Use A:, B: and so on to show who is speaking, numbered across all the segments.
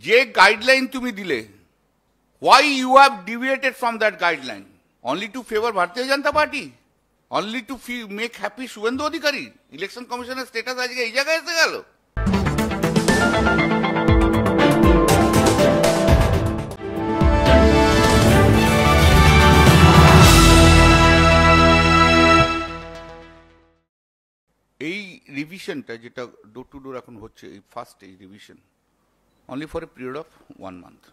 A: যে গাইডলাইন তুমি দিলে, why you have deviated from that guideline? Only to favor Bharatiya Janata Party? Only to make happy Shubhendu Adhikari? Election Commissioner status আজকে এই জায়গায় এসে গেল। এই রিভিশনটা যেটা ডোর টু ডোর এখন হচ্ছে, এই ফার্স্ট এই revision, only for a period of 1 month.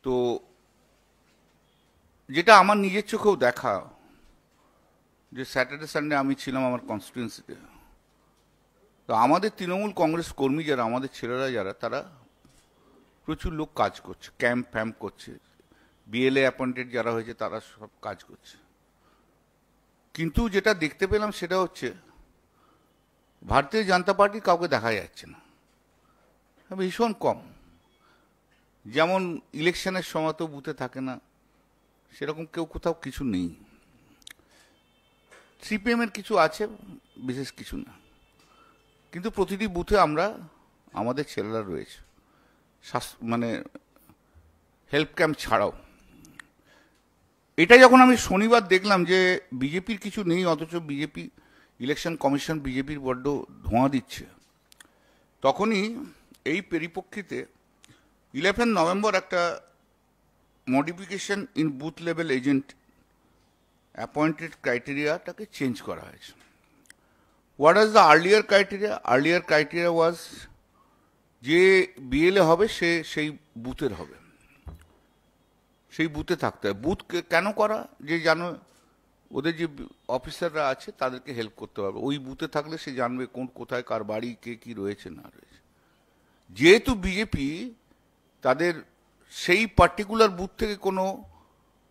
A: তো যেটা আমার নিজের চোখেও দেখা, যে স্যাটারডে সানডে আমি ছিলাম আমার কনস্টিটুয়েন্সিতে, তো আমাদের তৃণমূল কংগ্রেস কর্মী যারা, আমাদের ছেলেরা যারা, তারা প্রচুর লোক কাজ করছে, ক্যাম্প ফ্যাম্প করছে, বিএলএ অ্যাপয়েন্টেড যারা হয়েছে তারা সব কাজ করছে। কিন্তু যেটা দেখতে পেলাম সেটা হচ্ছে ভারতীয় জনতা পার্টি কাউকে দেখা যাচ্ছে না, ভীষণ কম। যেমন ইলেকশনের সময় তো বুথে থাকে না, সেরকম কেউ কোথাও কিছু নেই। সিপিএমের কিছু আছে, বিশেষ কিছু না, কিন্তু প্রতিটি বুথে আমরা, আমাদের ছেলেরা রয়েছে, মানে হেল্প ক্যাম্প ছাড়াও। এটা যখন আমি শনিবার দেখলাম যে বিজেপির কিছু নেই, অথচ বিজেপি ইলেকশন কমিশন বিজেপির বড্ড ধোঁয়া দিচ্ছে, তখনই এই পরিপ্রেক্ষিতে 11 নভেম্বর একটা modification in booth level agent appointed ক্রাইটেরিয়াটাকে চেঞ্জ করা হয়েছে। What is the earlier criteria? Earlier criteria was যে বিএলএ হবে সে সেই বুথের হবে, সেই বুথে থাকতে হয়। বুথ কেন করা? যে জানো ওদের যে অফিসাররা আছে তাদেরকে হেল্প করতে পারবে, ওই বুথে থাকলে সে জানবে কোন কোথায় কার বাড়ি, কে কি রয়েছে না রয়েছে। যেহেতু বিজেপি তাদের সেই পার্টিকুলার বুথ থেকে কোনো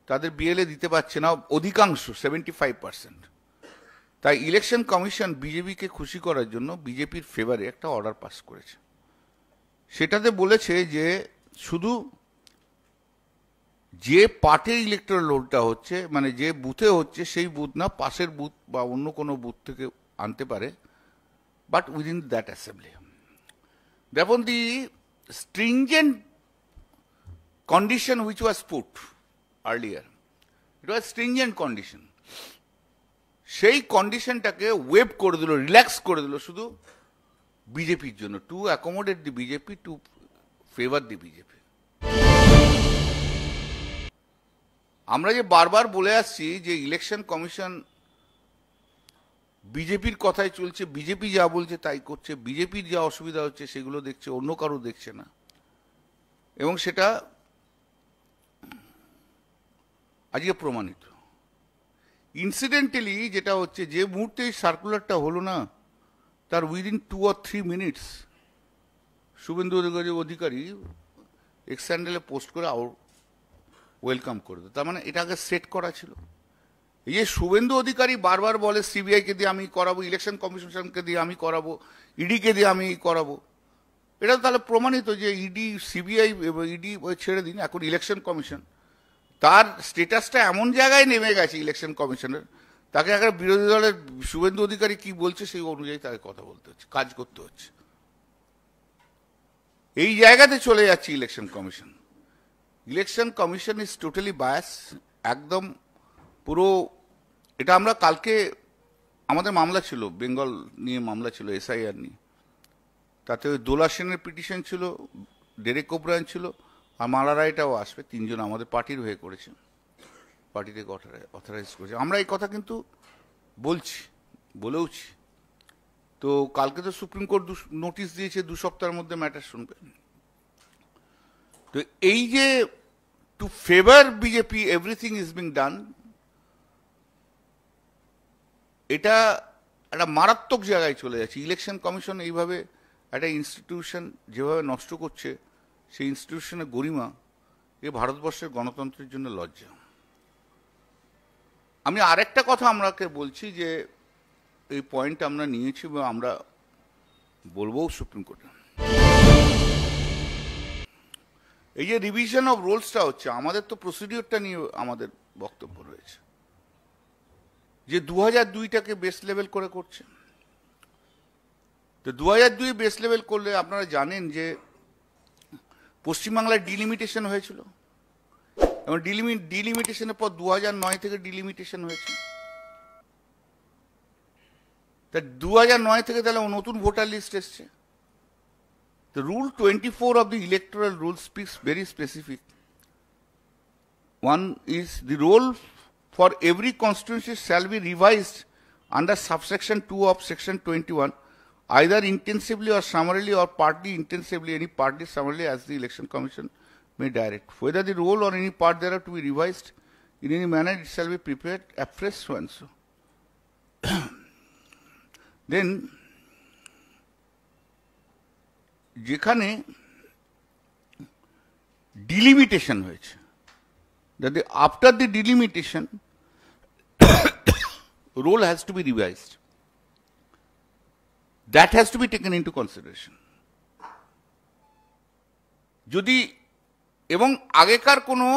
A: তাদের বিএলএ দিতে পারছে না, অধিকাংশ 75%, তাই ইলেকশন কমিশন বিজেপিকে খুশি করার জন্য বিজেপির ফেভারে একটা অর্ডার পাস করেছে। সেটাতে বলেছে যে শুধু যে পার্টির ইলেকট্রাল রোলটা হচ্ছে, মানে যে বুথে হচ্ছে সেই বুথ না, পাশের বুথ বা অন্য কোনো বুথ থেকে আনতে পারে, বাট উইদিন দ্যাট অ্যাসেম্বলি। দেখুন, দি stringent condition which was put earlier, it was stringent condition, সেই কন্ডিশনটাকে ওয়েভ করে দিল, রিল্যাক্স করে দিল শুধু বিজেপির জন্য, to accommodate the BJP, to favour the BJP. আমরা যে বারবার বলে আসছি যে ইলেকশন কমিশন বিজেপির কথাই চলছে, বিজেপি যা বলছে তাই করছে, বিজেপির যা অসুবিধা হচ্ছে সেগুলো দেখছে, অন্য কারো দেখছে না। এবং সেটা আজকে প্রমাণিত। ইনসিডেন্টালি যেটা হচ্ছে, যে মুহূর্তে এই সার্কুলারটা হলো না, তার within 2 or 3 minutes Suvendu Adhikari x হ্যান্ডেলে পোস্ট করে ওয়েলকাম করে দেয়। তার মানে এটা আগে সেট করা ছিল। এই যে শুভেন্দু অধিকারী বারবার বলে সিবিআইকে দিয়ে আমি করাবো, ইলেকশন কমিশনকে দিয়ে আমি করাবো, ইডিকে দিয়ে আমি করাবো, এটা তাহলে প্রমাণিত যে ইডি, সিবিআই, ইডি ছেড়ে দিন, এখন ইলেকশন কমিশন তার স্টেটাসটা এমন জায়গায় নেমে গেছে ইলেকশন কমিশনের, তাকে একটা বিরোধী দলের শুভেন্দু অধিকারী কি বলছে সেই অনুযায়ী তাকে কথা বলতে হচ্ছে, কাজ করতে হচ্ছে। এই জায়গাতে চলে যাচ্ছে election commission. Election commission is totally bias, একদম পুরো। এটা আমরা কালকে আমাদের মামলা ছিল, বেঙ্গল নিয়ে মামলা ছিল, এসআইআর নিয়ে, তাতে ওই দোলা সেনের পিটিশন ছিল, ডেরেক ওব্রায়ান ছিল, আর মালা রায়টাও আসবে, 3 জন আমাদের পার্টির হয়ে করেছে, পার্টি থেকে অথরাইজ করেছে। আমরা এই কথা কিন্তু বলছি, বলেওছি। তো কালকে তো সুপ্রিম কোর্ট নোটিশ দিয়েছে 2 সপ্তাহের মধ্যে ম্যাটার শুনবে। তো এই যে to favour BJP everything is being done, এটা একটা মারাত্মক জায়গায় চলে যাচ্ছে। ইলেকশন কমিশন এইভাবে একটা ইনস্টিটিউশন যেভাবে নষ্ট করছে, সেই ইনস্টিটিউশনের গরিমা এ ভারতবর্ষের গণতন্ত্রের জন্য লজ্জা। আমি আরেকটা কথা আমরাকে বলছি যে এই পয়েন্ট আমরা নিয়েছি বা আমরা বলবো সুপ্রিম কোর্টে, এই যে রিভিশন অফ রোলসটা হচ্ছে, আমাদের তো প্রসিডিওরটা নিয়ে আমাদের বক্তব্য রয়েছে যে 2002টাকে বেস লেভেল করে করছে। তো 2002 বেস লেভেল করলে আপনারা জানেন যে পশ্চিমবাংলায় ডিলিমিটেশন হয়েছিল, এবং ডিলিমিটেশনের পর 2009 থেকে ডিলিমিটেশন হয়েছে। তা 2009 থেকে তাহলে নতুন ভোটার লিস্ট এসছে। The Rule 24 of the electoral rules speaks very specific. One is the roll for every constituency shall be revised under subsection 2 of section 21, either intensively or summarily or partly intensively, any partly summarily as the election commission may direct. Whether the roll or any part thereof to be revised in any manner, it shall be prepared afresh, so and so. Then যেখানে delimitation হয়েছে, that after the delimitation roll has to be revised, that has to be taken into consideration. যদি এবং আগেকার কোনো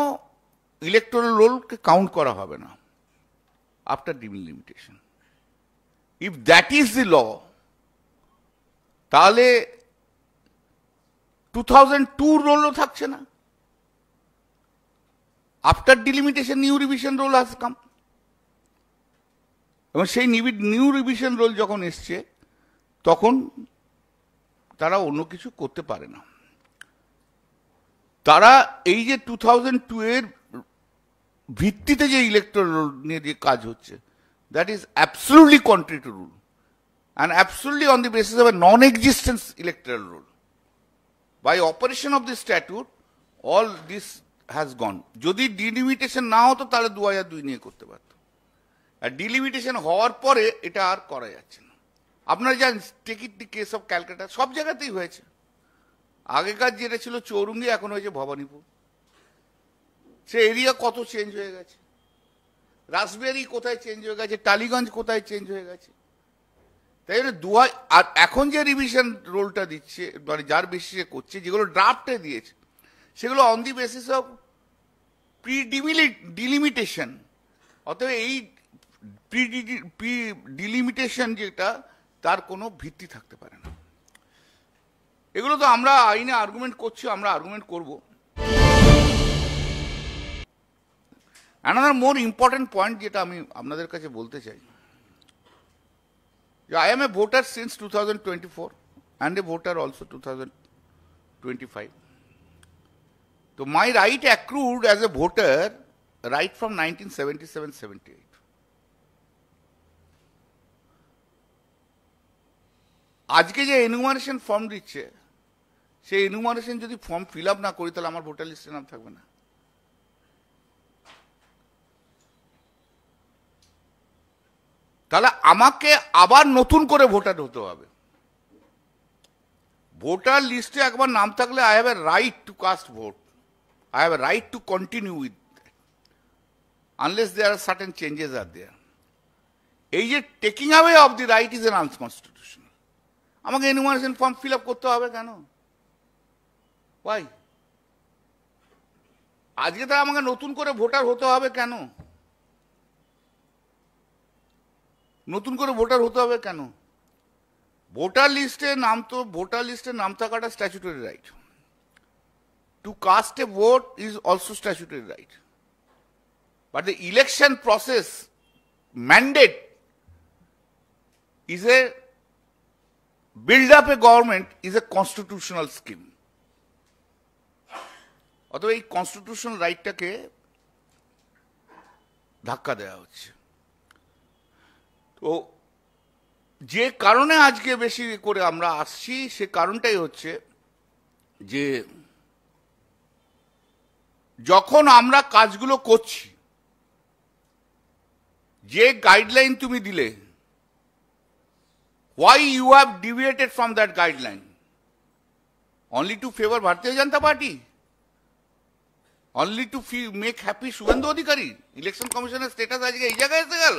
A: electoral রোলকে count করা হবে না after delimitation. If that is the law, তাহলে 2002 রোলও থাকছে না। After delimitation new revision roll has come, এবং সেই নিউ রিভিশন রোল যখন এসছে তখন তারা অন্য কিছু করতে পারে না। তারা এই যে 2002 এর ভিত্তিতে যে ইলেকটোরাল রোল নিয়ে যে কাজ হচ্ছে, that is absolutely contrary to rule and absolutely on the basis of A non existence electoral role. By operation of this statute, all this has gone. যদি ডিলিমিটেশন না হতো তাহলে 2002 নিয়ে করতে পারত, আর ডিলিমিটেশন হওয়ার পরে এটা আর করা যাচ্ছে না। আপনারা জানেন, take it the case of Calcutta, সব জায়গাতেই হয়েছে। আগেকার যেটা ছিল চৌরঙ্গি, এখন হয়েছে ভবানীপুর। সে এরিয়া কত চেঞ্জ হয়ে গেছে, রাসবিহারি কোথায় চেঞ্জ হয়ে গেছে, টালিগঞ্জ কোথায় চেঞ্জ হয়ে গেছে। তাই জন্য আর এখন যে রিভিশন রোলটা দিচ্ছে, মানে যার বেসিসে করছে, যেগুলো ড্রাফটে দিয়েছে সেগুলো on the basis of pre delimitation. অতএব এই প্রি ডিলিমিটেশন যেটা, তার কোনো ভিত্তি থাকতে পারে না। এগুলো তো আমরা আইনে আর্গুমেন্ট করছি, আমরা আর্গুমেন্ট করব। অ্যানাদার মোর ইম্পর্টেন্ট পয়েন্ট যেটা আমি আপনাদের কাছে বলতে চাই, I am a voter since 2024 and a voter also 2025. So my right accrued as a voter right from 1977-78. আজকে যে এনুমারেশন ফর্ম দিচ্ছে, সেই এনুমারেশন যদি ফর্ম ফিল আপ না করি তাহলে আমার ভোটার লিস্টে নাম থাকবে না। তাহলে আমাকে আবার নতুন করে ভোটার হতে হবে। ভোটার লিস্টে একবার নাম থাকলে I have a right to cast vote, I have a right to continue with, unless there are certain changes are there. এই যে taking away of the right is an unconstitutional. আমাকে enumeration form fill up করতে হবে কেন? Y? আজকে তাহলে আমাকে নতুন করে ভোটার হতে হবে কেন? নতুন করে ভোটার হতে হবে কেন? ভোটার লিস্টে নাম থাকাটা statutory right. To caste A vote is also statutory right, but the election process mandate is a build up a government is a constitutional scheme. অথবা এই কনস্টিটিউশনাল রাইটটাকে ধাক্কা দেওয়া হচ্ছে। তো যে কারণে আজকে বেশি করে আমরা আসছি, সে কারণটাই হচ্ছে যে যখন আমরা কাজগুলো করছি, যে গাইডলাইন তুমি দিলে, why you have deviated from that guideline? Only to favor Bharatiya Janata Party? Only to make happy Shubhendu Adhikari? Election Commissioner status আজকে এই জায়গায় এসে গেল।